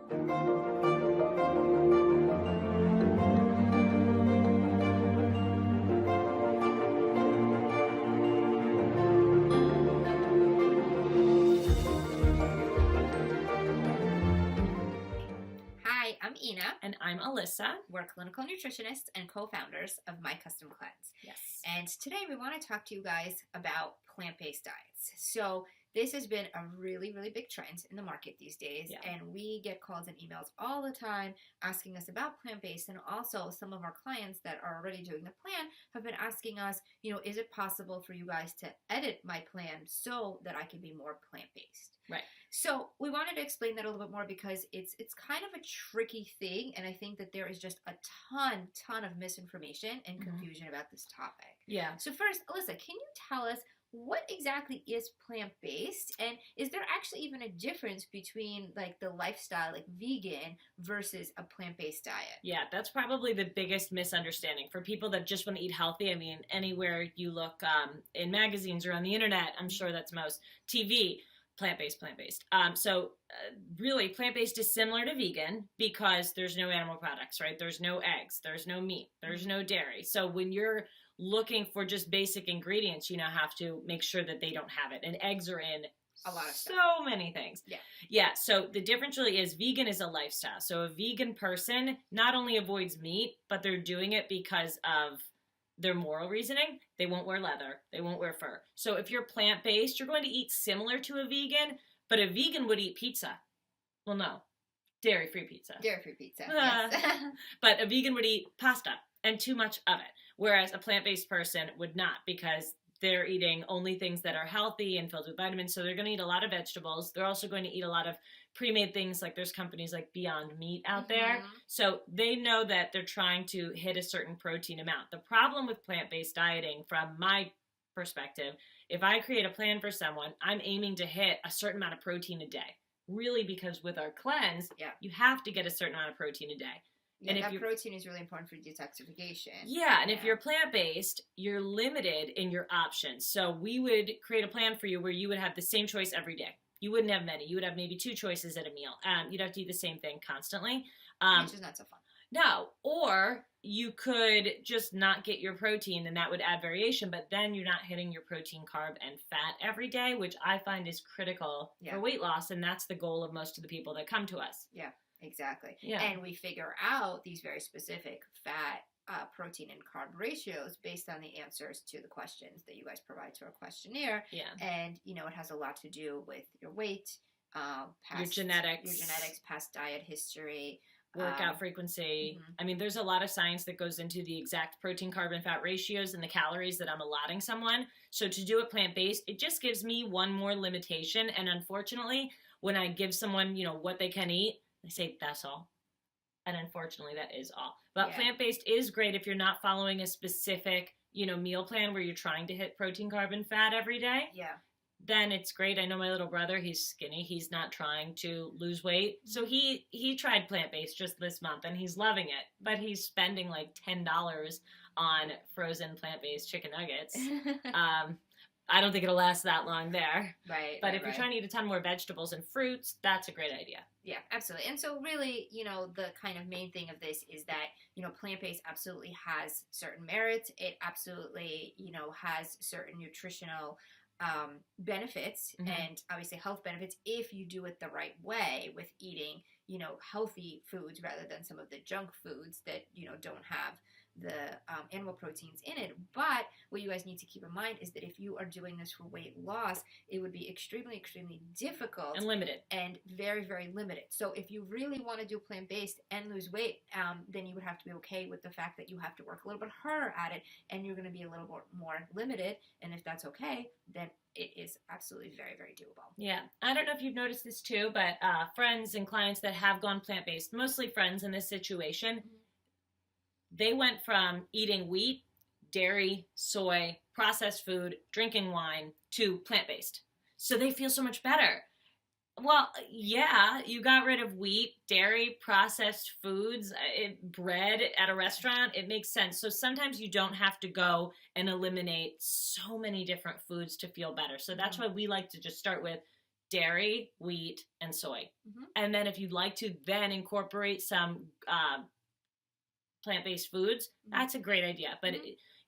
Hi, I'm Ina. And I'm Alyssa. We're clinical nutritionists and co-founders of My Custom Cleanse. Yes. And today we want to talk to you guys about plant-based diets. So this has been a really, really big trend in the market these days. Yeah. And we get calls and emails all the time asking us about plant-based. And also some of our clients that are already doing the plan have been asking us, is it possible for you guys to edit my plan so that I can be more plant-based? Right. So we wanted to explain that a little bit more because it's kind of a tricky thing, and I think that there is just a ton of misinformation and confusion about this topic. Yeah. So first, Alyssa, can you tell us what exactly is plant-based, and is there actually even a difference between like the lifestyle, like vegan, versus a plant-based diet? Yeah, that's probably the biggest misunderstanding for people that just want to eat healthy. I mean, anywhere you look in magazines or on the internet, I'm sure that's most TV. Plant-based. So really, plant-based is similar to vegan because there's no animal products, right? There's no eggs, there's no meat, there's no dairy. So when you're looking for just basic ingredients, you now have to make sure that they don't have it. And eggs are in a lot of so stuff. many things. Yeah. So the difference really is vegan is a lifestyle. So a vegan person not only avoids meat, but they're doing it because of their moral reasoning. They won't wear leather. They won't wear fur. So if you're plant-based, you're going to eat similar to a vegan, but a vegan would eat pizza. Well, no, dairy-free pizza. Dairy-free pizza, yes. But a vegan would eat pasta and too much of it, whereas a plant-based person would not because they're eating only things that are healthy and filled with vitamins. So they're going to eat a lot of vegetables. They're also going to eat a lot of pre-made things, like there's companies like Beyond Meat out there. So they know that they're trying to hit a certain protein amount. The problem with plant-based dieting, from my perspective, if I create a plan for someone, I'm aiming to hit a certain amount of protein a day. Really, because with our cleanse, you have to get a certain amount of protein a day. Yeah, and that protein is really important for detoxification. Yeah, and if you're plant-based, you're limited in your options. So we would create a plan for you where you would have the same choice every day. You wouldn't have many. You would have maybe 2 choices at a meal. You'd have to eat the same thing constantly. Which is not so fun. No, or you could just not get your protein, and that would add variation, but then you're not hitting your protein, carb, and fat every day, which I find is critical for weight loss, and that's the goal of most of the people that come to us. Yeah. Exactly. Yeah. And we figure out these very specific fat, protein, and carb ratios based on the answers to the questions that you guys provide to our questionnaire. Yeah. And, it has a lot to do with your weight, your genetics, past diet history, workout frequency. I mean, there's a lot of science that goes into the exact protein, carb, and fat ratios and the calories that I'm allotting someone. So to do it plant-based, it just gives me one more limitation. And unfortunately, when I give someone, what they can eat, they say, that's all. And unfortunately, that is all. But plant-based is great if you're not following a specific, meal plan where you're trying to hit protein, carb, and fat every day. Yeah. Then it's great. I know my little brother, he's skinny. He's not trying to lose weight. So he tried plant-based just this month, and he's loving it. But he's spending like $10 on frozen plant-based chicken nuggets. I don't think it'll last that long there. Right. But if you're trying to eat a ton more vegetables and fruits, that's a great idea. Yeah, absolutely. And so really, the kind of main thing of this is that, plant-based absolutely has certain merits. It absolutely, has certain nutritional benefits and obviously health benefits if you do it the right way with eating, healthy foods rather than some of the junk foods that, don't have the animal proteins in it. But what you guys need to keep in mind is that if you are doing this for weight loss, it would be extremely difficult and limited and very, very limited. So if you really want to do plant-based and lose weight, then you would have to be okay with the fact that you have to work a little bit harder at it and you're going to be a little bit more limited. And if that's okay, then it is absolutely very, very doable. Yeah. I don't know if you've noticed this too, but friends and clients that have gone plant-based, mostly friends in this situation, they went from eating wheat, dairy, soy, processed food, drinking wine, to plant-based. So they feel so much better. Well, yeah, you got rid of wheat, dairy, processed foods, bread at a restaurant. It makes sense. So sometimes you don't have to go and eliminate so many different foods to feel better. So that's why we like to just start with dairy, wheat, and soy. Mhm. And then if you'd like to then incorporate some plant-based foods, that's a great idea. But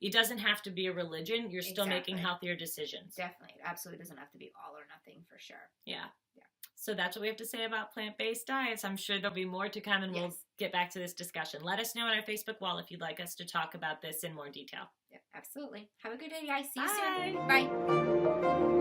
it doesn't have to be a religion. You're still making Exactly. healthier decisions. Definitely. It absolutely doesn't have to be all or nothing for sure. Yeah. Yeah. So that's what we have to say about plant-based diets. I'm sure there'll be more to come, and we'll Yes. get back to this discussion. Let us know on our Facebook wall if you'd like us to talk about this in more detail. Yeah, absolutely. Have a good day, guys. See you Bye. soon. Bye.